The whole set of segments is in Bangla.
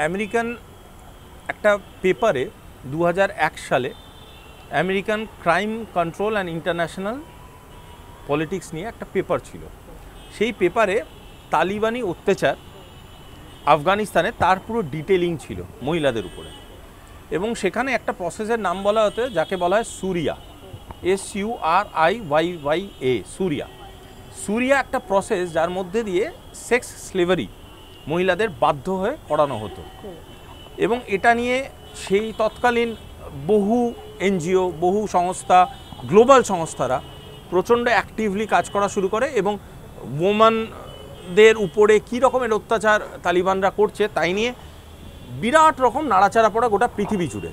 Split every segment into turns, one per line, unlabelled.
আমেরিকান একটা পেপারে 2001 সালে American crime control and international politics নিয়ে একটা পেপার ছিল। সেই পেপারে তালিবানি অত্যাচার আফগানিস্তানে তার পুরো ডিটেলিং ছিল মহিলাদের উপরে, এবং সেখানে একটা প্রসেসের নাম বলা হতো যাকে বলা হয় সুরিয়া, SURIYYA, সুরিয়া। সুরিয়া একটা প্রসেস যার মধ্যে দিয়ে সেক্স স্লেভারি মহিলাদের বাধ্য হয়ে করানো হতো, এবং এটা নিয়ে সেই তৎকালীন বহু এনজিও, বহু সংস্থা, গ্লোবাল সংস্থারা প্রচণ্ড অ্যাক্টিভলি কাজ করা শুরু করে, এবং ওম্যানদের উপরে কী রকমের অত্যাচার তালিবানরা করছে তাই নিয়ে বিরাট রকম নাড়াচাড়া পড়া গোটা পৃথিবী জুড়ে,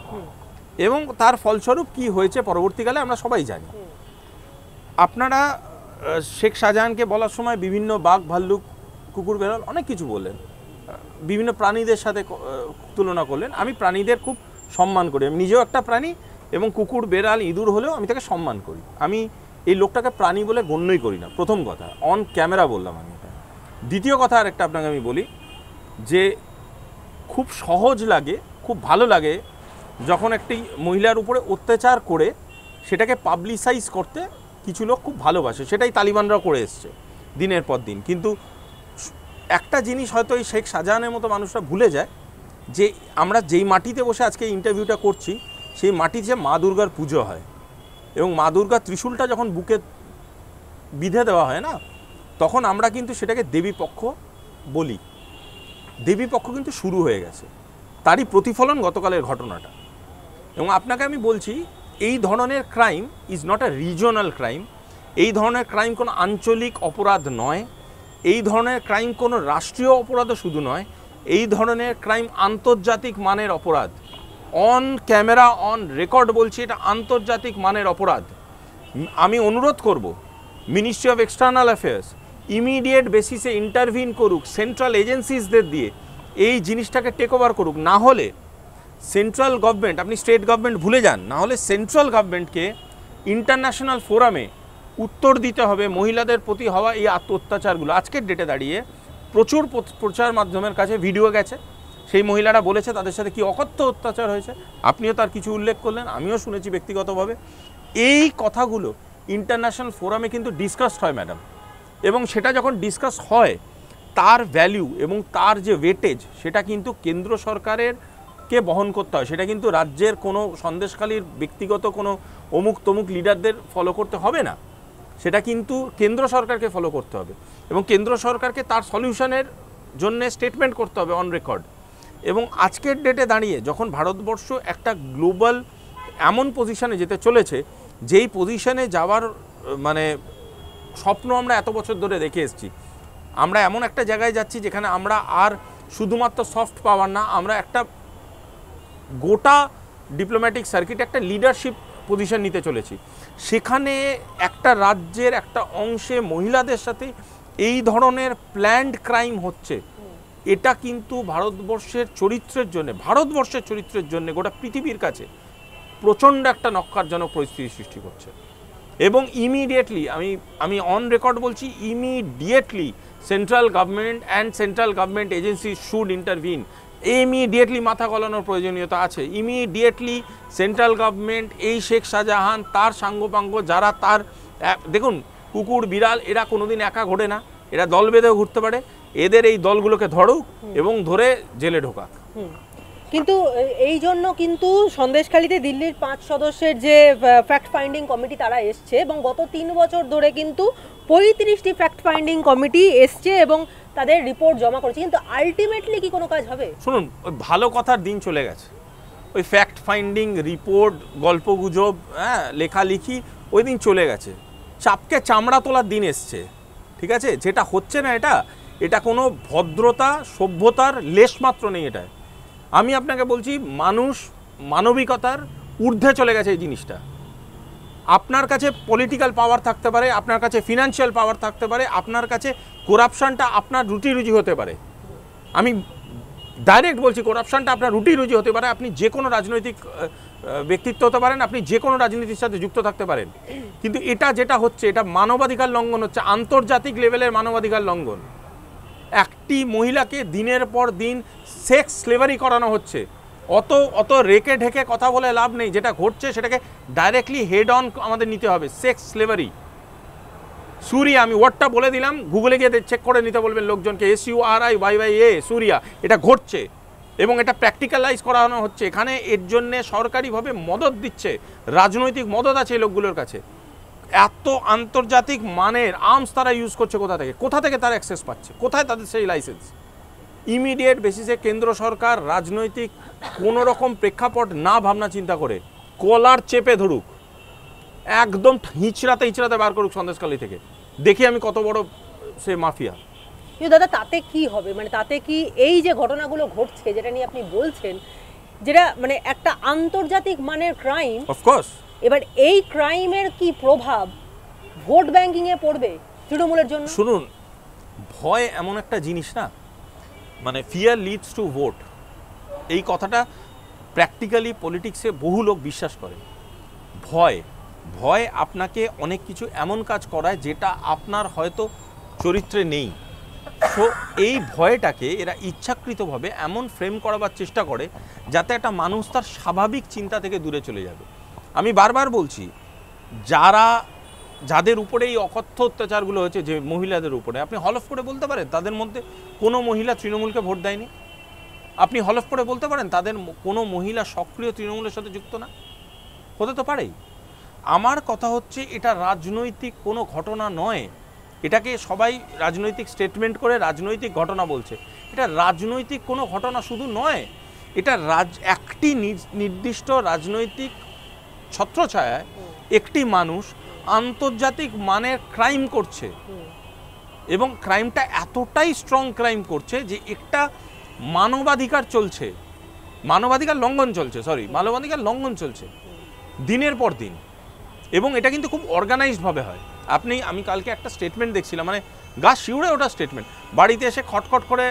এবং তার ফলস্বরূপ কি হয়েছে পরবর্তীকালে আমরা সবাই জানি। আপনারা শেখ শাহজাহানকে বলার সময় বিভিন্ন বাঘ, ভাল্লুক, কুকুর, বেড়াল অনেক কিছু বললেন, বিভিন্ন প্রাণীদের সাথে তুলনা করলেন। আমি প্রাণীদের খুব সম্মান করি, আমি নিজেও একটা প্রাণী, এবং কুকুর, বেড়াল, ইঁদুর হলেও আমি তাকে সম্মান করি। আমি এই লোকটাকে প্রাণী বলে গণ্যই করি না, প্রথম কথা, অন ক্যামেরা বললাম আমি এটা। দ্বিতীয় কথা আরেকটা আপনাকে আমি বলি যে খুব সহজ লাগে, খুব ভালো লাগে যখন একটি মহিলার উপরে অত্যাচার করে সেটাকে পাবলিসাইজ করতে কিছু লোক খুব ভালোবাসে, সেটাই তালিবানরা করে এসছে দিনের পর দিন। কিন্তু একটা জিনিস হয়তো এই শেখ শাহজাহানের মতো মানুষরা ভুলে যায় যে আমরা যেই মাটিতে বসে আজকে ইন্টারভিউটা করছি সেই মাটিতে মা দুর্গার পুজো হয়, এবং মা দুর্গার ত্রিশূলটা যখন বুকে বিঁধে দেওয়া হয় না, তখন আমরা কিন্তু সেটাকে দেবীপক্ষ বলি। দেবীপক্ষ কিন্তু শুরু হয়ে গেছে, তারই প্রতিফলন গতকালের ঘটনাটা। এবং আপনাকে আমি বলছি এই ধরনের crime is not a regional crime, এই ধরনের ক্রাইম কোনো আঞ্চলিক অপরাধ নয়, এই ধরনের ক্রাইম কোনো রাষ্ট্রীয় অপরাধও শুধু নয়, এই ধরনের ক্রাইম আন্তর্জাতিক মানের অপরাধ। অন ক্যামেরা, অন রেকর্ড বলছি, এটা আন্তর্জাতিক মানের অপরাধ। আমি অনুরোধ করব ministry of external affairs immediate বেসিসে ইন্টারভিন করুক, সেন্ট্রাল এজেন্সিসদের দিয়ে এই জিনিসটাকে টেক ওভার করুক। না হলে সেন্ট্রাল গভর্নমেন্ট, আপনি স্টেট গভর্নমেন্ট ভুলে যান, না হলে সেন্ট্রাল গভর্নমেন্টকে ইন্টারন্যাশনাল ফোরামে উত্তর দিতে হবে মহিলাদের প্রতি হওয়া এই অত্যাচারগুলো। আজকের ডেটে দাঁড়িয়ে প্রচুর প্রচার মাধ্যমের কাছে ভিডিও গেছে, সেই মহিলারা বলেছে তাদের সাথে কি অকথ্য অত্যাচার হয়েছে, আপনিও তার কিছু উল্লেখ করলেন, আমিও শুনেছি ব্যক্তিগতভাবে। এই কথাগুলো ইন্টারন্যাশনাল ফোরামে কিন্তু ডিসকাসড হয় ম্যাডাম, এবং সেটা যখন ডিসকাস হয় তার ভ্যালু এবং তার যে ওয়েটেজ সেটা কিন্তু কেন্দ্র সরকারের কে বহন করতে হয়, সেটা কিন্তু রাজ্যের কোনো সন্দেশখালীর ব্যক্তিগত কোনো অমুক তমুক লিডারদের ফলো করতে হবে না, সেটা কিন্তু কেন্দ্র সরকারকে ফলো করতে হবে, এবং কেন্দ্র সরকারকে তার সলিউশনের জন্য স্টেটমেন্ট করতে হবে অন রেকর্ড। এবং আজকের ডেটে দাঁড়িয়ে যখন ভারতবর্ষ একটা গ্লোবাল এমন পজিশনে যেতে চলেছে, যেই পজিশনে যাওয়ার মানে স্বপ্ন আমরা এত বছর ধরে দেখে এসেছি, আমরা এমন একটা জায়গায় যাচ্ছি যেখানে আমরা আর শুধুমাত্র সফট পাওয়ার না, আমরা একটা গোটা ডিপ্লোম্যাটিক সার্কিট একটা লিডারশিপ পজিশন নিতে চলেছি। সেখানে একটা রাজ্যের একটা অংশে মহিলাদের সাথে এই ধরনের প্ল্যান্ড ক্রাইম হচ্ছে, এটা কিন্তু ভারতবর্ষের চরিত্রের জন্য গোটা পৃথিবীর কাছে প্রচণ্ড একটা নক্কারজনক পরিস্থিতি সৃষ্টি করছে। এবং ইমিডিয়েটলি আমি অন রেকর্ড বলছি, immediately central government and central government agency should intervene. Immediately মাথা গলানোর প্রয়োজনীয়তা আছে। ইমিডিয়েটলি সেন্ট্রাল গভর্নমেন্ট এই শেখ শাহজাহান, তার সাঙ্গপাঙ্গ যারা তার, দেখুন কুকুর, বিড়াল এরা কোনোদিন একা ঘোরে না, এরা দল বেঁধেও ঘুরতে পারে, এদের এই দলগুলোকে ধরুক এবং ধরে জেলে ঢোকাক।
কিন্তু এই জন্য কিন্তু সন্দেশখালীতে দিল্লির 5 সদস্যের যে ফ্যাক্ট ফাইন্ডিং কমিটি তারা এসছে, এবং গত 3 বছর ধরে কিন্তু 35টি ফ্যাক্ট ফাইন্ডিং কমিটি এসছে এবং তাদের রিপোর্ট জমা করেছে, কিন্তু আলটিমেটলি কি কোনো কাজ হবে?
শুনুন, ওই ভালো কথার দিন চলে গেছে, ওই ফ্যাক্ট ফাইন্ডিং রিপোর্ট, গল্পগুজব, লেখালেখি ওই দিন চলে গেছে। চাপকে চামড়া তোলার দিন এসছে, ঠিক আছে? যেটা হচ্ছে না এটা কোনো ভদ্রতা, সভ্যতার লেশমাত্র নেই এটায়। আমি আপনাকে বলছি, মানুষ মানবিকতার ঊর্ধ্বে চলে গেছে এই জিনিসটা। আপনার কাছে পলিটিক্যাল পাওয়ার থাকতে পারে, আপনার কাছে ফিনান্সিয়াল পাওয়ার থাকতে পারে, আপনার কাছে করাপশানটা আপনার রুটি রুজি হতে পারে। আমি ডাইরেক্ট বলছি, করাপশানটা আপনার রুটি রুজি হতে পারে। আপনি যে কোনো রাজনৈতিক ব্যক্তিত্ব হতে পারেন, আপনি যে কোনো রাজনীতির সাথে যুক্ত থাকতে পারেন, কিন্তু এটা যেটা হচ্ছে এটা মানবাধিকার লঙ্ঘন হচ্ছে, আন্তর্জাতিক লেভেলের মানবাধিকার লঙ্ঘন। একটি মহিলাকে দিনের পর দিন সেক্স স্লেভারি করানো হচ্ছে। অত রেখে ঢেকে কথা বলে লাভ নেই, যেটা ঘটছে সেটাকে ডাইরেক্টলি হেড অন আমাদের নিতে হবে। সেক্স স্লেভারি, সুরিয়া, আমি ওয়ার্ডটা বলে দিলাম, গুগলে গিয়ে চেক করে নিতে বলবেন লোকজনকে, SURIYA, সুরিয়া, এটা ঘটছে এবং এটা প্র্যাকটিক্যালাইজ করানো হচ্ছে। এখানে এর জন্যে সরকারিভাবে মদত দিচ্ছে, রাজনৈতিক মদত আছে এই লোকগুলোর কাছে। এত আন্তর্জাতিক মানের আর্মস তারা ইউজ করছে, কোথা থেকে তারা অ্যাক্সেস পাচ্ছে, কোথায় তাদের সেই লাইসেন্স? ইমিডিয়েট বেসিসে কেন্দ্র সরকার রাজনৈতিক কোনো রকম প্রেক্ষাপট না ভাবনা চিন্তা করে কলার চেপে ধরুক, একদম হিঁচড়াতে বার করুক সন্দেশখালী থেকে, দেখি আমি কত বড় সে মাফিয়া।
কিন্তু দাদা তাতে কি হবে, মানে তাতে কি এই যে ঘটনাগুলো ঘটছে যেটা নিয়ে আপনি বলছেন, যেটা মানে একটা আন্তর্জাতিক মানের ক্রাইম,
অফকোর্স,
এবার এই ক্রাইমের কি প্রভাব ভোট ব্যাংকিং এ পড়বে তৃণমূলের জন্য?
শুনুন, ভয় এমন একটা জিনিস না, মানে ফিয়ার লিডস টু ভোট, এই কথাটা প্র্যাকটিক্যালি পলিটিক্সে বহু লোক বিশ্বাস করে। ভয় আপনাকে অনেক কিছু এমন কাজ করায় যেটা আপনার হয়তো চরিত্রে নেই। সো এই ভয়টাকে এরা ইচ্ছাকৃতভাবে এমন ফ্রেম করাবার চেষ্টা করে যাতে একটা মানুষ তার স্বাভাবিক চিন্তা থেকে দূরে চলে যাবে। আমি বারবার বলছি, যাদের উপরে এই অকথ্য অত্যাচারগুলো হয়েছে, যে মহিলাদের উপরে, আপনি হলফ করে বলতে পারেন তাদের মধ্যে কোনো মহিলা তৃণমূলকে ভোট দেয়নি? আপনি হলফ করে বলতে পারেন তাদের কোনো মহিলা সক্রিয় তৃণমূলের সাথে যুক্ত না? হতে তো পারেই। আমার কথা হচ্ছে, এটা রাজনৈতিক কোনো ঘটনা নয়। এটাকে সবাই রাজনৈতিক স্টেটমেন্ট করে রাজনৈতিক ঘটনা বলছে। এটা রাজনৈতিক কোনো ঘটনা শুধু নয়, এটা একটি নির্দিষ্ট রাজনৈতিক ছত্রছায়ায় একটি মানুষ আন্তর্জাতিক মানের ক্রাইম করছে, এবং ক্রাইমটা এতটাই স্ট্রং ক্রাইম করছে যে একটা মানবাধিকার লঙ্ঘন চলছে দিনের পর দিন, এবং এটা কিন্তু খুব অর্গানাইজডভাবে হয়। আমি কালকে একটা স্টেটমেন্ট দেখছিলাম, মানে গা শিউড়ে ওটা স্টেটমেন্ট, বাড়িতে এসে খটখট করে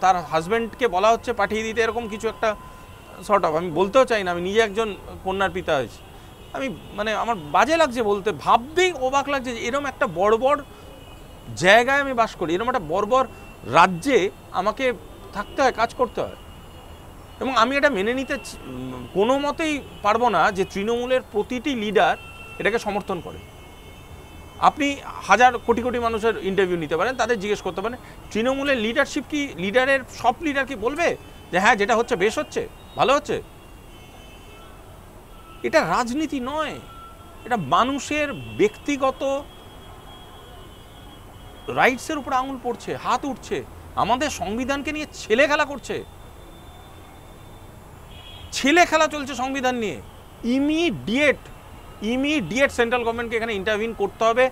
তার হাজব্যান্ডকে বলা হচ্ছে পাঠিয়ে দিতে, এরকম কিছু একটা সর্ট অফ। আমি বলতেও চাই না, আমি নিজে একজন কন্যার পিতা হয়েছি, মানে আমার বাজে লাগছে বলতে, ভাবতেই অবাক লাগছে যে এরকম একটা বর্বর জায়গায় আমি বাস করি, এরকম একটা বর্বর রাজ্যে আমাকে থাকতে হয়, কাজ করতে হয়। এবং আমি এটা মেনে নিতে কোনো মতেই পারবো না যে তৃণমূলের প্রতিটি লিডার এটাকে সমর্থন করে। আপনি হাজার কোটি কোটি মানুষের ইন্টারভিউ নিতে পারেন, তাদের জিজ্ঞেস করতে পারেন তৃণমূলের লিডারশিপ কি, সব লিডার কি বলবে যে হ্যাঁ যেটা হচ্ছে বেশ হচ্ছে, ভালো হচ্ছে? এটা রাজনীতি নয়, এটা মানুষের ব্যক্তিগত রাইটসের উপর আঙুল পড়ছে, হাত উঠছে, আমাদের সংবিধানকে নিয়ে ছেলে খেলা করছে, ছেলে খেলা চলছে সংবিধান নিয়ে। ইমিডিয়েট সেন্ট্রাল গভর্নমেন্টকে এখানে ইন্টারভিন করতে হবে,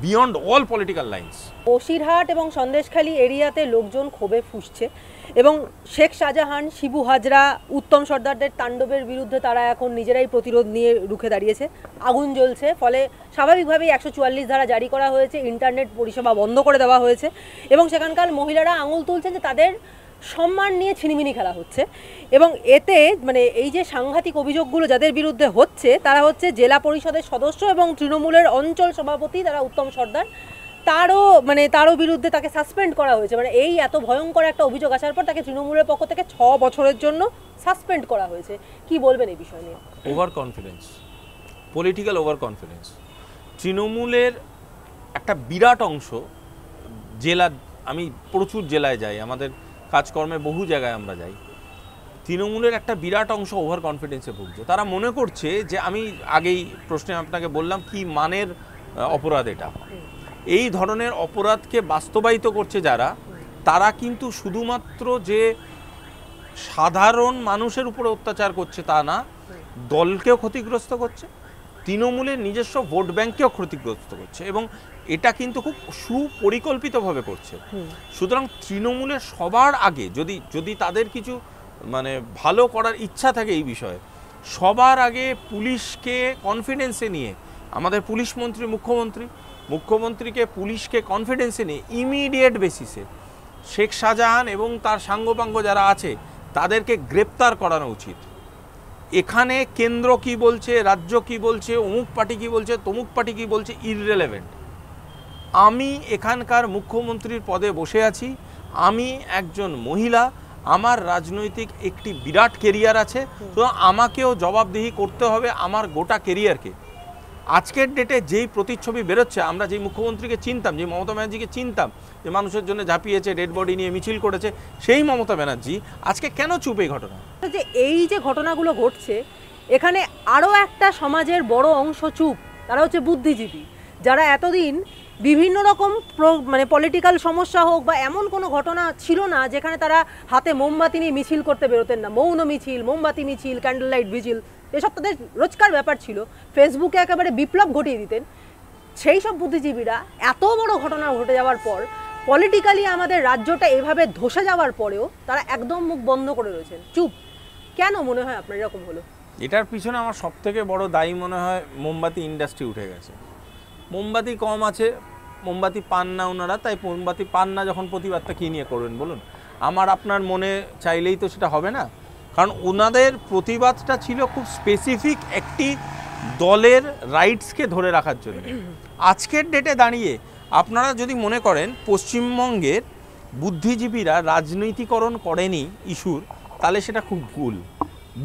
beyond all political lines.
Basirhat এবং সন্দেশখালী এরিয়াতে লোকজন ক্ষোভে ফুঁসছে, এবং শেখ শাহজাহান, শিবু হাজরা, উত্তম সর্দারদের তাণ্ডবের বিরুদ্ধে তারা এখন নিজেরাই প্রতিরোধ নিয়ে রুখে দাঁড়িয়েছে। আগুন জ্বলছে, ফলে স্বাভাবিকভাবেই 144 ধারা জারি করা হয়েছে, ইন্টারনেট পরিষেবা বন্ধ করে দেওয়া হয়েছে, এবং সেখানকার মহিলারা আঙুল তুলছেন যে তাদের সম্মান নিয়ে ছিনিমিনি খেলা হচ্ছে। এবং এতে মানে এই যে সাংঘাতিক অভিযোগগুলো যাদের বিরুদ্ধে হচ্ছে, তারা হচ্ছে জেলা পরিষদের সদস্য এবং তৃণমূলের অঞ্চল সভাপতি, তারা উত্তম সর্দার, তারও বিরুদ্ধে তাকে সাসপেন্ড করা হয়েছে। মানে এই এত ভয়ঙ্কর একটা অভিযোগ আসার পর তাকে তৃণমূলের পক্ষ থেকে 6 বছরের জন্য সাসপেন্ড করা হয়েছে। কি বলবেন এই বিষয় নিয়ে?
Over confidence, political over confidence. তৃণমূলের একটা বিরাট অংশ, আমি প্রচুর জেলায় যাই, আমাদের কাজকর্মে বহু জায়গায় আমরা যাই, তৃণমূলের একটা বিরাট অংশ ওভার কনফিডেন্সে ভুগছে। তারা মনে করছে যে, আমি আগেই প্রশ্নে আপনাকে বললাম কি মানের অপরাধ এটা, এই ধরনের অপরাধকে বাস্তবায়িত করছে যারা, তারা কিন্তু শুধুমাত্র যে সাধারণ মানুষের উপরে অত্যাচার করছে তা না, দলকেও ক্ষতিগ্রস্ত করছে, তৃণমূলের নিজস্ব ভোট ব্যাংককেও ক্ষতিগ্রস্ত করছে, এবং এটা কিন্তু খুব সুপরিকল্পিতভাবে করছে। সুতরাং তৃণমূলের সবার আগে যদি তাদের কিছু মানে ভালো করার ইচ্ছা থাকে এই বিষয়ে, সবার আগে পুলিশকে কনফিডেন্সে নিয়ে, আমাদের পুলিশ মন্ত্রী মুখ্যমন্ত্রীকে পুলিশকে কনফিডেন্সে নিয়ে ইমিডিয়েট বেসিসে শেখ শাহজাহান এবং তার সাঙ্গপাঙ্গ যারা আছে তাদেরকে গ্রেপ্তার করানো উচিত। এখানে কেন্দ্র কি বলছে, রাজ্য কি বলছে, অমুক পার্টি কি বলছে, তমুক পার্টি কি বলছে, ইররিলেভেন্ট। আমি এখানকার মুখ্যমন্ত্রীর পদে বসে আছি, আমি একজন মহিলা, আমার রাজনৈতিক একটি বিরাট কেরিয়ার আছে, তো আমাকেও জবাবদিহি করতে হবে আমার গোটা কেরিয়ারকে। আজকের ডেটে যেই প্রতিচ্ছবি বেরোচ্ছে, আমরা যেই মুখ্যমন্ত্রীকে চিনতাম, যে মমতা ব্যানার্জিকে চিনতাম, যে মানুষের জন্য ঝাঁপিয়েছে, ডেড বডি নিয়ে মিছিল করেছে, সেই মমতা ব্যানার্জি আজকে কেন চুপ এই ঘটনা?
যে এই যে ঘটনাগুলো ঘটছে, এখানে আরও একটা সমাজের বড় অংশ চুপ, তারা হচ্ছে বুদ্ধিজীবী, যারা এতদিন বিভিন্ন রকম মানে পলিটিক্যাল সমস্যা হোক বা এমন কোনো ঘটনা ছিল না যেখানে তারা হাতে মোমবাতি নিয়ে মিছিল করতে বেরোতেন না। মৌন মিছিল, মোমবাতি মিছিল, ক্যান্ডেল লাইট ভিজিল, এসব তাদের রোজকার ব্যাপার ছিল। ফেসবুকে একেবারে বিপ্লব ঘটিয়ে দিতেন। সেই সব বুদ্ধিজীবীরা এত বড় ঘটনা ঘটে যাওয়ার পর, পলিটিক্যালি আমাদের রাজ্যটা এভাবে ধসে যাওয়ার পরেও তারা একদম মুখ বন্ধ করে রয়েছেন, চুপ। কেন মনে হয় আপনার এরকম হলো?
এটার পিছনে আমার সবথেকে বড় দায়ী মনে হয় মোমবাতি ইন্ডাস্ট্রি উঠে গেছে। মোমবাতি কম আছে, মোমবাতি পান না ওনারা, তাই মোমবাতি পান না যখন প্রতিবাদটা কী নিয়ে করবেন বলুন? আমার আপনার মনে চাইলেই তো সেটা হবে না, কারণ ওনাদের প্রতিবাদটা ছিল খুব স্পেসিফিক একটি দলের রাইটসকে ধরে রাখার জন্য। আজকের ডেটে দাঁড়িয়ে আপনারা যদি মনে করেন পশ্চিমবঙ্গের বুদ্ধিজীবীরা রাজনীতিকরণ করেনি ইস্যুর, তাহলে সেটা খুব ভুল।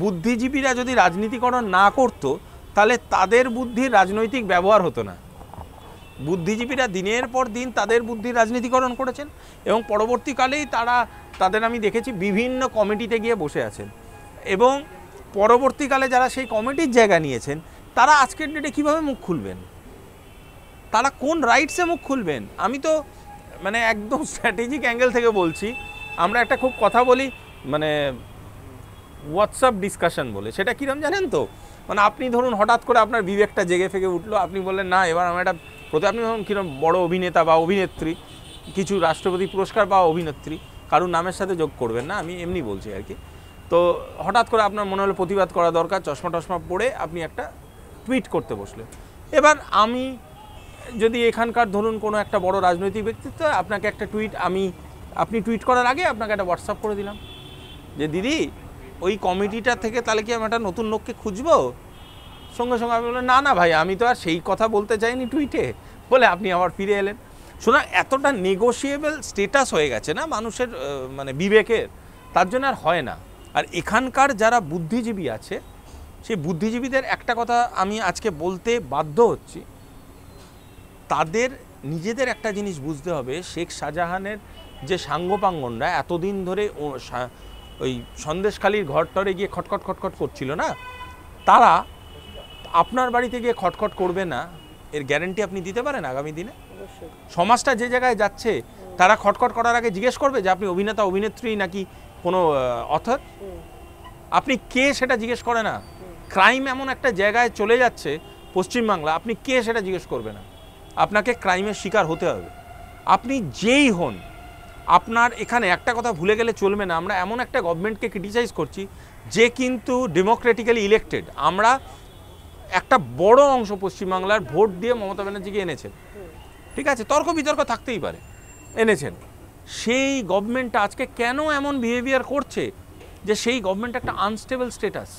বুদ্ধিজীবীরা যদি রাজনীতিকরণ না করতো, তাহলে তাদের বুদ্ধির রাজনৈতিক ব্যবহার হতো না। বুদ্ধিজীবীরা দিনের পর দিন তাদের বুদ্ধির রাজনীতিকরণ করেছেন, এবং পরবর্তীকালেই তাদের আমি দেখেছি বিভিন্ন কমিটিতে গিয়ে বসে আছেন, এবং পরবর্তীকালে যারা সেই কমিটির জায়গা নিয়েছেন, তারা আজকের ডেটে কীভাবে মুখ খুলবেন? তারা কোন রাইটসে মুখ খুলবেন? আমি তো মানে একদম স্ট্র্যাটেজিক অ্যাঙ্গেল থেকে বলছি। আমরা একটা খুব কথা বলি, মানে হোয়াটসঅ্যাপ ডিসকাশন বলে, সেটা কীরকম জানেন তো? মানে আপনি ধরুন হঠাৎ করে আপনার বিবেকটা জেগে ফেগে উঠলো, আপনি বললেন না এবার আমার একটা আপনি ধরুন কীরকম বড় অভিনেতা বা অভিনেত্রী, কিছু রাষ্ট্রপতি পুরস্কার পাওয়া অভিনেত্রী, কারুর নামের সাথে যোগ করবেন না, আমি এমনি বলছি আর কি। তো হঠাৎ করে আপনার মনে হলো প্রতিবাদ করা দরকার, চশমা টশমা পরে আপনি একটা টুইট করতে বসলেন। এবার আমি যদি এখানকার ধরুন কোনো একটা বড় রাজনৈতিক ব্যক্তিত্ব, আপনাকে একটা আপনি টুইট করার আগে আপনাকে একটা হোয়াটসঅ্যাপ করে দিলাম যে দিদি ওই কমিটিটা থেকে তাহলে কি আমি একটা নতুন লোককে খুঁজবো? সঙ্গে সঙ্গে আমি বললাম না ভাই, আমি তো আর সেই কথা বলতে চাইনি টুইটে, বলে আপনি আবার ফিরে এলেন। শোনা, এতটা নেগোশিয়েবল স্টেটাস হয়ে গেছে না মানুষের মানে বিবেকের, তার জন্য আর হয় না। আর এখানকার যারা বুদ্ধিজীবী আছে, সেই বুদ্ধিজীবীদের একটা কথা আমি আজকে বলতে বাধ্য হচ্ছি, তাদের নিজেদের একটা জিনিস বুঝতে হবে, শেখ শাহজাহানের যে সাঙ্গপাঙ্গনরা এতদিন ধরে ওই সন্দেশখালির ঘরটরে গিয়ে খটখট খটখট করছিল না, তারা আপনার বাড়িতে গিয়ে খটখট করবে না, এর গ্যারান্টি আপনি দিতে পারেন আগামী দিনে? সমাজটা যে জায়গায় যাচ্ছে, তারা খটখট করার আগে জিজ্ঞেস করবে যে আপনি অভিনেতা অভিনেত্রী নাকি কোনো অথর? আপনি কে সেটা জিজ্ঞেস করে না। ক্রাইম এমন একটা জায়গায় চলে যাচ্ছে পশ্চিমবাংলা, আপনি কে সেটা জিজ্ঞেস করবে না। আপনাকে ক্রাইমের শিকার হতে হবে, আপনি যেই হন। আপনার এখানে একটা কথা ভুলে গেলে চলবে না, আমরা এমন একটা গভর্নমেন্টকে ক্রিটিসাইজ করছি যে কিন্তু ডেমোক্রেটিক্যালি ইলেক্টেড। আমরা একটা বড় অংশ পশ্চিমবাংলার ভোট দিয়ে মমতা ব্যানার্জিকে এনেছেন, ঠিক আছে, তর্ক বিতর্ক থাকতেই পারে, এনেছেন। সেই গভর্নমেন্টটা আজকে কেন এমন বিহেভিয়ার করছে যে সেই গভর্নমেন্ট একটা আনস্টেবল স্ট্যাটাস।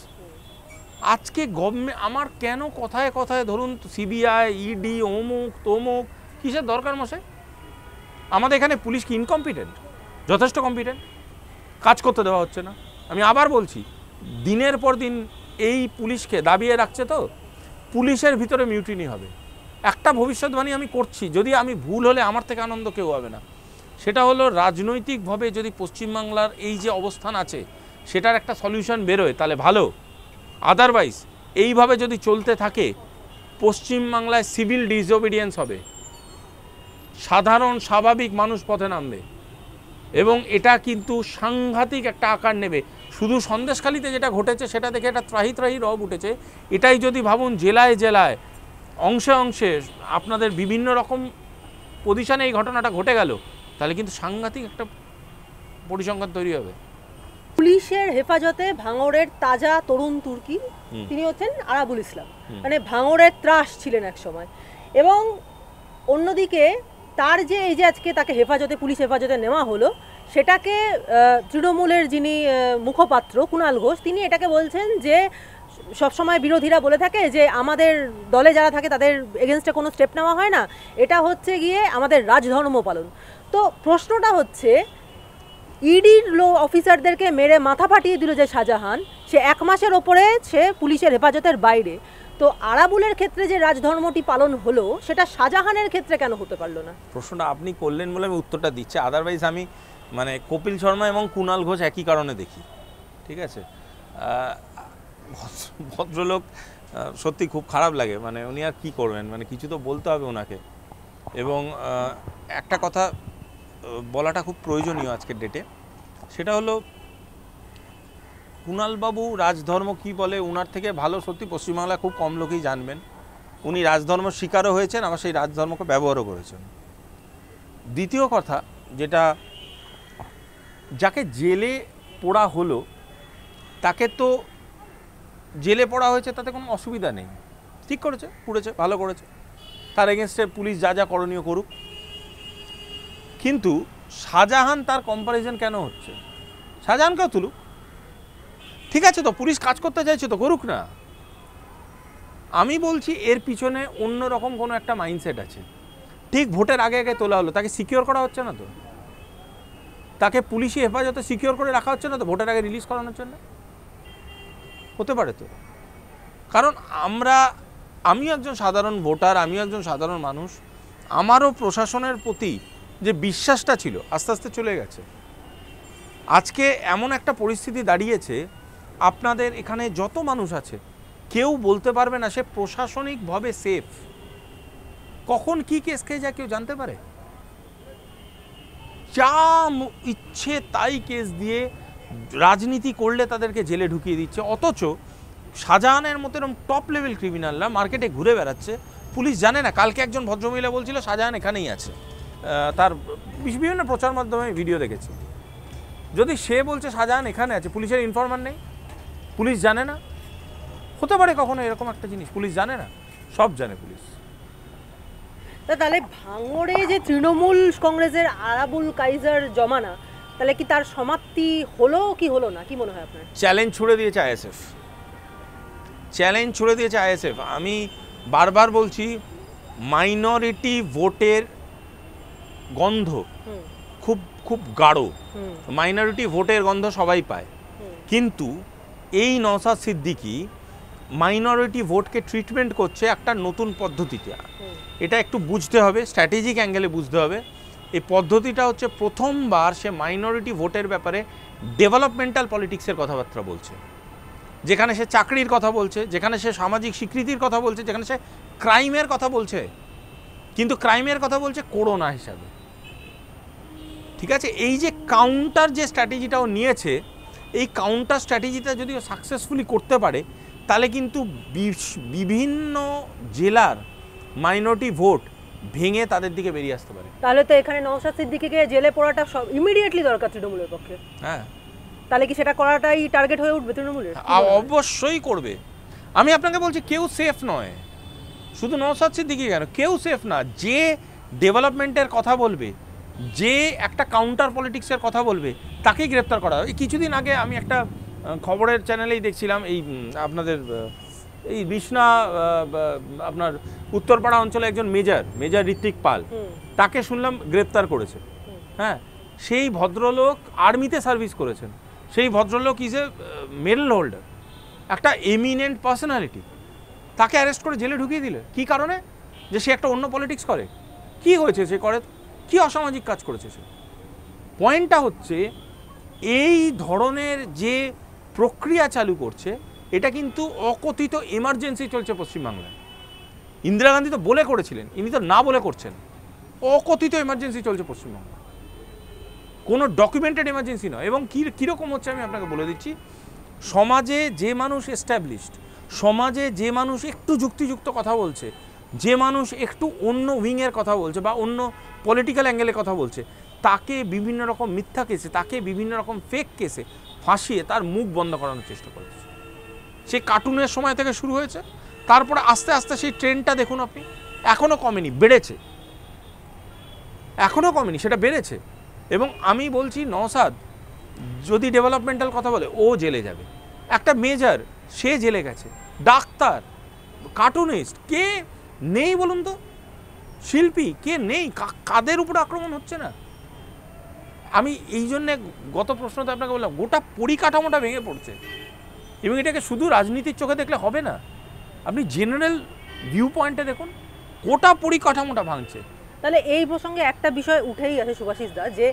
আজকে গভর্নমেন্ট আমার কেন কথায় কথায় ধরুন সিবিআই, ইডি, অমুক তমুক, কিসের দরকার মশাই? আমাদের এখানে পুলিশ কি ইনকম্পিটেন্ট? যথেষ্ট কম্পিটেন্ট, কাজ করতে দেওয়া হচ্ছে না। আমি আবার বলছি, দিনের পর দিন এই পুলিশকে দাবিয়ে রাখছে, তো পুলিশের ভিতরে মিউটিনি হবে। একটা ভবিষ্যৎবাণী আমি করছি, যদি আমি ভুল হলে আমার থেকে আনন্দ কেউ হবে না। সেটা হলো রাজনৈতিকভাবে যদি পশ্চিমবাংলার এই যে অবস্থান আছে সেটার একটা সলিউশন বেরোয় তাহলে ভালো, আদারওয়াইজ এইভাবে যদি চলতে থাকে পশ্চিমবাংলায় সিভিল ডিসওবিডিয়েন্স হবে, সাধারণ স্বাভাবিক মানুষ পথে নামবে, এবং এটা কিন্তু সাংঘাতিক একটা আকার নেবে। শুধু সন্দেশখালিতে যেটা ঘটেছে সেটা দেখে একটা ত্রাহি ত্রাহি রব উঠেছে, এটাই যদি ভাবুন জেলায় জেলায় অংশে অংশে আপনাদের বিভিন্ন রকম পজিশনে এই ঘটনাটা ঘটে গেল, তাহলে কিন্তু সাংঘাতিক একটা পরিসংখ্যান তৈরি হবে।
পুলিশের হেফাজতে ভাঙড়ের তাজা তরুণ তুর্কি, তিনি হচ্ছেন আরাবুল ইসলাম, মানে ভাঙড়ের ত্রাস ছিলেন এক সময়। এবং অন্যদিকে তার যে এই যে আজকে তাকে হেফাজতে, পুলিশ হেফাজতে নেওয়া হলো, সেটাকে তৃণমূলের যিনি মুখপাত্র কুণাল ঘোষ, তিনি এটাকে বলছেন যে সবসময় বিরোধীরা বলে থাকে যে আমাদের দলে যারা থাকে তাদের এগেনস্টে কোনো স্টেপ নেওয়া হয় না, এটা হচ্ছে গিয়ে আমাদের রাজধর্ম পালন। তো প্রশ্নটা হচ্ছে, ইডির অফিসারদেরকে মেরে মাথা ফাটিয়ে দিল যে শাহজাহান, সে 1 মাসের ওপরে সে পুলিশের হেফাজতের বাইরে। তো আরাবুলের ক্ষেত্রে যে রাজধর্মটি পালন হলো সেটা শাহজাহানের ক্ষেত্রে কেন হতে পারলো না?
প্রশ্নটা আপনি করলেন বলে আমি উত্তরটা দিচ্ছি, আদারওয়াইজ আমি মানে কপিল শর্মা এবং কুণাল ঘোষ একই কারণে দেখি। ঠিক আছে, ভদ্রলোক সত্যি খুব খারাপ লাগে, মানে উনি আর কী করবেন, মানে কিছু তো বলতে হবে ওনাকে। এবং একটা কথা বলাটা খুব প্রয়োজনীয় আজকের ডেটে, সেটা হলো কুণালবাবু রাজধর্ম কি বলে ওনার থেকে ভালো সত্যি পশ্চিমবাংলায় খুব কম লোকই জানবেন। উনি রাজধর্ম শিকারও হয়েছেন, আবার সেই রাজধর্মকে ব্যবহারও করেছেন। দ্বিতীয় কথা যেটা, যাকে জেলে পোড়া হলো তাকে তো জেলে পড়া হয়েছে, তাতে কোনো অসুবিধা নেই, ঠিক করেছে, পুড়েছে, ভালো করেছে, তার এগেনস্টে পুলিশ যা যা করণীয় করুক। কিন্তু শাহজাহান তার কম্পারিজন কেন হচ্ছে? শাহজাহানকেও তুলুক, ঠিক আছে, তো পুলিশ কাজ করতে চাইছে তো করুক না। আমি বলছি এর পিছনে অন্য রকম কোনো একটা মাইন্ডসেট আছে। ঠিক ভোটের আগে আগে তোলা হলো, তাকে সিকিওর করা হচ্ছে না তো, তাকে পুলিশি হেফাজতে সিকিওর করে রাখা হচ্ছে না তো ভোটের আগে রিলিজ করানোর জন্য? হতে পারে তো, কারণ আমিও একজন সাধারণ ভোটার, আমিও একজন সাধারণ মানুষ, আমারও প্রশাসনের প্রতি যে বিশ্বাসটা ছিল আস্তে আস্তে চলে গেছে। আজকে এমন একটা পরিস্থিতি দাঁড়িয়েছে, আপনাদের এখানে যত মানুষ আছে কেউ বলতে পারবে না সে প্রশাসনিকভাবে সেফ। কখন কি কেস খেয়ে যায় কেউ জানতে পারে? যা ইচ্ছে তাই কেস দিয়ে রাজনীতি করলে তাদেরকে জেলে ঢুকিয়ে দিচ্ছে। অথচ শাহজাহানের মতো এরকম টপ লেভেল ক্রিমিনালরা মার্কেটে ঘুরে বেড়াচ্ছে, পুলিশ জানে না। কালকে একজন ভদ্রমহিলা বলছিল শাহজাহান এখানেই আছে, তার বিভিন্ন প্রচার মাধ্যমে ভিডিও দেখেছি। যদি সে বলছে শাহজাহান এখানে আছে, পুলিশের ইনফরমার নেই, পুলিশ জানে না? হতে পারে কখনো এরকম একটা জিনিস, পুলিশ জানে না? সব জানে পুলিশ।
তাহলে ভাঙড়ে যে তৃণমূল কংগ্রেসের আরাবুল কাইজার জমানা, তাহলে কি তার সমাপ্তি হলো কি হলো না, কি মনে হয় আপনার?
চ্যালেঞ্জ ছুড়ে দিয়েছে আইএসএফ, চ্যালেঞ্জ ছুড়ে দিয়েছে আইএসএফ। আমি বারবার বলছি, মাইনরিটি ভোটের গন্ধ খুব খুব গাঢ়, মাইনরিটি ভোটের গন্ধ সবাই পায়, কিন্তু এই নওশাদ সিদ্দিকী মাইনরিটি ভোটকে ট্রিটমেন্ট করছে একটা নতুন পদ্ধতিতে। এটা একটু বুঝতে হবে, স্ট্র্যাটেজিক অ্যাঙ্গেলে বুঝতে হবে। এই পদ্ধতিটা হচ্ছে প্রথমবার সে মাইনরিটি ভোটের ব্যাপারে ডেভেলপমেন্টাল পলিটিক্সের কথাবার্তা বলছে, যেখানে সে চাকরির কথা বলছে, যেখানে সে সামাজিক স্বীকৃতির কথা বলছে, যেখানে সে ক্রাইমের কথা বলছে, কিন্তু ক্রাইমের কথা বলছে করোনা হিসাবে। ঠিক আছে, এই যে কাউন্টার যে স্ট্র্যাটেজিটাও নিয়েছে, এই কাউন্টার স্ট্র্যাটেজিটা যদি ও সাকসেসফুলি করতে পারে, তাহলে কিন্তু বিভিন্ন জেলার মাইনরিটি ভোট ভেঙে তাদের দিকে বেরিয়ে আসতে পারে।
তাহলে তো এখানে নওশাদ সিদ্দিকীকে জেলে পড়াটা সব ইমিডিয়েটলি দরকার তৃণমূলের পক্ষে।
হ্যাঁ,
তাহলে কি সেটা করাটাই টার্গেট হয়ে উঠবে তৃণমূলের?
অবশ্যই করবে। আমি আপনাকে বলছি কেউ সেফ নয়, শুধু নওশাদ সিদ্দিকী কেন, কেউ সেফ না। যে ডেভেলপমেন্টের কথা বলবে, যে একটা কাউন্টার পলিটিক্সের কথা বলবে, তাকেই গ্রেপ্তার করা হবে। কিছুদিন আগে আমি একটা খবরের চ্যানেলেই দেখছিলাম, এই আপনাদের এই বিষ্ণা আপনার উত্তরপাড়া অঞ্চলে একজন মেজর ঋত্বিক পাল, তাকে শুনলাম গ্রেপ্তার করেছে। হ্যাঁ, সেই ভদ্রলোক আর্মিতে সার্ভিস করেছেন, সেই ভদ্রলোক ইজ এ মেডেল হোল্ডার, একটা এমিনেন্ট পার্সোনালিটি, তাকে অ্যারেস্ট করে জেলে ঢুকিয়ে দিলে কি কারণে? যে সে একটা অন্য পলিটিক্স করে। কি হয়েছে সে করে? কি অসামাজিক কাজ করেছে সে? পয়েন্টটা হচ্ছে এই ধরনের যে প্রক্রিয়া চালু করছে, এটা কিন্তু অকথিত এমার্জেন্সি চলছে পশ্চিমবাংলায়। ইন্দিরা গান্ধী তো বলে করেছিলেন, ইনি তো না বলে করছেন। অকথিত এমার্জেন্সি চলছে পশ্চিমবাংলায়, কোনো ডকুমেন্টেড এমার্জেন্সি নয়। এবং কীরকম হচ্ছে আমি আপনাকে বলে দিচ্ছি, সমাজে যে মানুষ এস্টাবলিশড, সমাজে যে মানুষ একটু যুক্তিযুক্ত কথা বলছে, যে মানুষ একটু অন্য উইংয়ের কথা বলছে বা অন্য পলিটিক্যাল অ্যাঙ্গেলে কথা বলছে, তাকে বিভিন্ন রকম মিথ্যা কেসে, তাকে বিভিন্ন রকম ফেক কেসে ফাঁসিয়ে তার মুখ বন্ধ করানোর চেষ্টা করেছে। সে কার্টুনের সময় থেকে শুরু হয়েছে, তারপরে আস্তে আস্তে সেই ট্রেন্ডটা দেখুন আপনি, এখনও কমেনি, বেড়েছে, এখনও কমেনি, সেটা বেড়েছে। এবং আমি বলছি নওশাদ যদি ডেভেলপমেন্টাল কথা বলে, ও জেলে যাবে। একটা মেজর, সে জেলে গেছে। ডাক্তার, কার্টুনিস্ট, কে নেই বলুন তো? শিল্পী কে নেই? কাদের উপরে আক্রমণ হচ্ছে না? আমি এই জন্যে গত প্রশ্নতে আপনাকে বললাম গোটা পরিকাঠামোটা ভেঙে পড়ছে, এবং এটাকে শুধু রাজনীতির চোখে দেখলে হবে না, আপনি জেনারেল ভিউ পয়েন্টে দেখুন গোটা পরিকাঠামোটা ভাঙছে।
তাহলে এই প্রসঙ্গে একটা বিষয় উঠেই আসে সুভাষিস দা, যে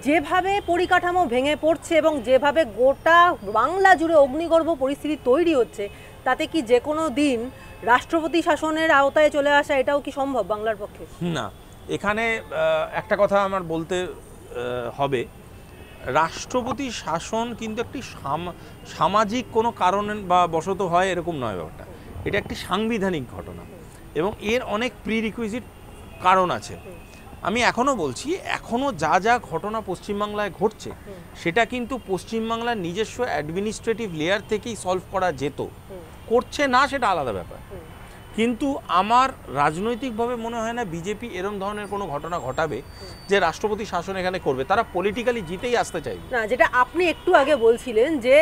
যেভাবে পরিকাঠামো ভেঙে পড়ছে এবং যেভাবে গোটা বাংলা জুড়ে অগ্নিগর্ভ পরিস্থিতি তৈরি হচ্ছে, তাতে কি যে কোনো দিন রাষ্ট্রপতি শাসনের আওতায় চলে আসা এটাও কি সম্ভব বাংলার পক্ষে?
না, এখানে একটা কথা আমার বলতে হবে, রাষ্ট্রপতি শাসন কিন্তু একটি সামাজিক কোনো কারণে বা বশত হয় এরকম নয় ব্যাপারটা, এটা একটি সাংবিধানিক ঘটনা এবং এর অনেক প্রি রিকুইজিট কারণ আছে। আমি এখনও বলছি, এখনও যা যা ঘটনা পশ্চিমবাংলায় ঘটছে সেটা কিন্তু পশ্চিমবাংলার নিজস্ব অ্যাডমিনিস্ট্রেটিভ লেয়ার থেকেই সলভ করা যেত, করছে না সেটা আলাদা ব্যাপার। কিন্তু আমার রাজনৈতিকভাবে মনে হয় না বিজেপি এরম ধরনের কোনো ঘটনা ঘটাবে যে রাষ্ট্রপতি শাসন এখানে করবে। তারা পলিটিক্যালি জিতেই আসতে চাইবে
না, যেটা আপনি একটু আগে বলছিলেন যে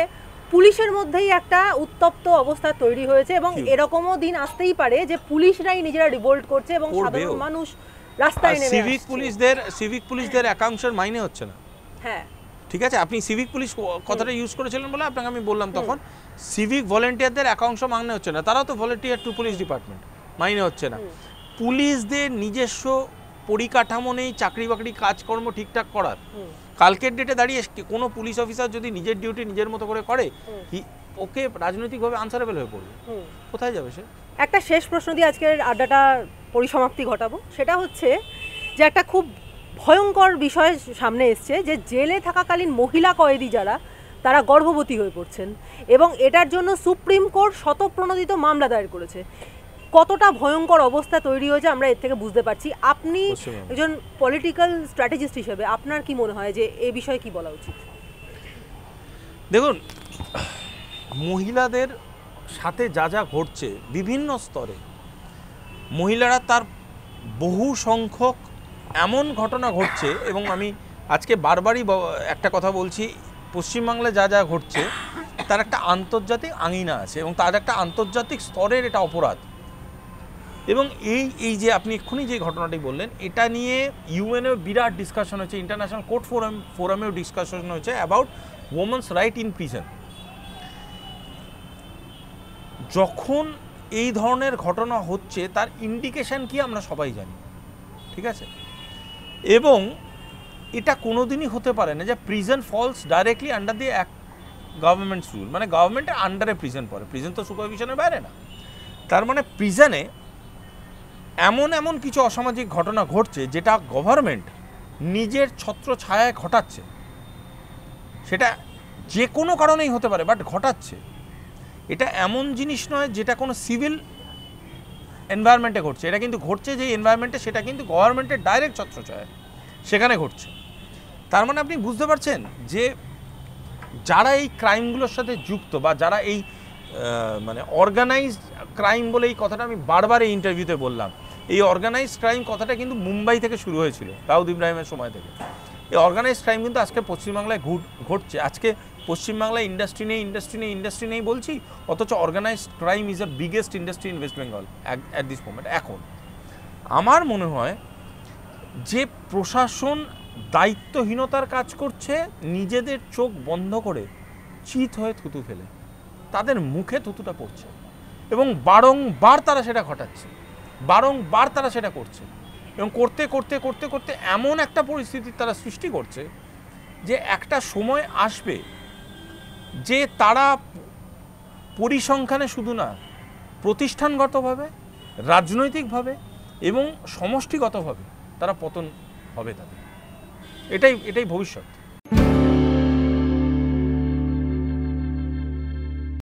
পুলিশের মধ্যেই একটা উত্তপ্ত অবস্থা তৈরি হয়েছে এবং এরকমও দিন আসতেই পারে যে পুলিশরাই নিজেরা রিভোল্ট করছে এবং সাধারণ মানুষ রাস্তায় নেমে আসছে।
সিভিক পুলিশদের একাংশের মাইনে হচ্ছে না।
হ্যাঁ,
ঠিক আছে, আপনি সিভিক পুলিশ কথাটা ইউজ করেছিলেন বলে আপনাকে আমি বললাম, তখন সিভিক ভলেন্টিয়ারদের একাংশ মাইনে হচ্ছে না, তারাও তো ভলেন্টিয়ার টু পুলিশ ডিপার্টমেন্ট, মাইনে হচ্ছে না। পুলিশদের নিজস্ব পরিকাঠামো নেই চাকরি বাকরি কাজকর্ম ঠিকঠাক করার। কালকের ডেটে দাঁড়িয়ে কোনো পুলিশ অফিসার যদি নিজের ডিউটি নিজের মতো করে করে, ওকে রাজনৈতিকভাবে আনসারেবল হয়ে পড়বে, কোথায় যাবে সে?
একটা শেষ প্রশ্ন দিয়ে আজকের আড্ডাটা পরিসমাপ্তি ঘটাবো, সেটা হচ্ছে যে একটা খুব ভয়ঙ্কর বিষয় সামনে এসছে, যে জেলে থাকাকালীন মহিলা কয়েদি যারা, তারা গর্ভবতী হয়ে পড়ছেন এবং এটার জন্য সুপ্রিম কোর্ট শতপ্রণোদিত মামলা দায়ের করেছে। কতটা ভয়ঙ্কর অবস্থা তৈরি হয়েছে আমরা এর থেকে বুঝতে পারছি। আপনি একজন পলিটিক্যাল স্ট্র্যাটেজিস্ট হিসেবে আপনার কি মনে হয় যে এই বিষয়ে কি বলা উচিত?
দেখুন, মহিলাদের সাথে যা যা ঘটছে বিভিন্ন স্তরে, মহিলারা তার বহু সংখ্যক এমন ঘটনা ঘটছে, এবং আমি আজকে বারবারই একটা কথা বলছি, পশ্চিমবাংলায় যা যা ঘটছে তার একটা আন্তর্জাতিক আঙিনা আছে এবং তার একটা আন্তর্জাতিক স্তরের এটা অপরাধ। এবং এই যে আপনি এক্ষুনি যে ঘটনাটি বললেন, এটা নিয়ে ইউএনএও বিরাট ডিসকাশন হচ্ছে, ইন্টারন্যাশনাল কোর্ট ফোরামেও ডিসকাশন হচ্ছে about women's right in prison. যখন এই ধরনের ঘটনা হচ্ছে তার ইন্ডিকেশন কি আমরা সবাই জানি, ঠিক আছে? এবং এটা কোনোদিনই হতে পারে না যে prison falls directly under the government's rule, মানে গভর্নমেন্টের আন্ডারে প্রিজন পড়ে, প্রিজন তো সুপারভিশনের বাইরে না। তার মানে প্রিজনে এমন কিছু অসামাজিক ঘটনা ঘটছে যেটা গভর্নমেন্ট নিজের ছত্র ছায়ায় ঘটাচ্ছে, সেটা যে কোনো কারণেই হতে পারে, বাট ঘটাচ্ছে। এটা এমন জিনিস নয় যেটা কোনো সিভিল এনভায়রনমেন্টে ঘটছে, এটা কিন্তু ঘটছে যে এনভায়রনমেন্টে, সেটা কিন্তু গভর্নমেন্টের ডাইরেক্ট ছত্রছায়ায় সেখানে ঘটছে। তার মানে আপনি বুঝতে পারছেন যে যারা এই ক্রাইমগুলোর সাথে যুক্ত বা যারা এই মানে অর্গানাইজড ক্রাইম বলে এই কথাটা আমি বারবার এই ইন্টারভিউতে বললাম, এই অর্গানাইজড ক্রাইম কথাটা কিন্তু মুম্বাই থেকে শুরু হয়েছিল, দাউদ ইব্রাহিমের সময় থেকে। এই অর্গানাইজড ক্রাইম কিন্তু আজকে পশ্চিমবাংলায় ঘটছে। আজকে পশ্চিমবাংলায় ইন্ডাস্ট্রি নেই বলছি, অথচ organised crime is the biggest industry in West Bengal at this moment. এখন আমার মনে হয় যে প্রশাসন দায়িত্বহীনতার কাজ করছে, নিজেদের চোখ বন্ধ করে চিত হয়ে থুতু ফেলে, তাদের মুখে থুতুটা পড়ছে এবং বারংবার তারা সেটা ঘটাচ্ছে, বারংবার তারা সেটা করছে এবং করতে করতে করতে করতে এমন একটা পরিস্থিতির তারা সৃষ্টি করছে যে একটা সময় আসবে যে তারা পরিসংখ্যানে শুধু না, প্রতিষ্ঠানগতভাবে, রাজনৈতিকভাবে এবং সমষ্টিগতভাবে তারা পতন হবে তাদের। এটাই ভবিষ্যৎ।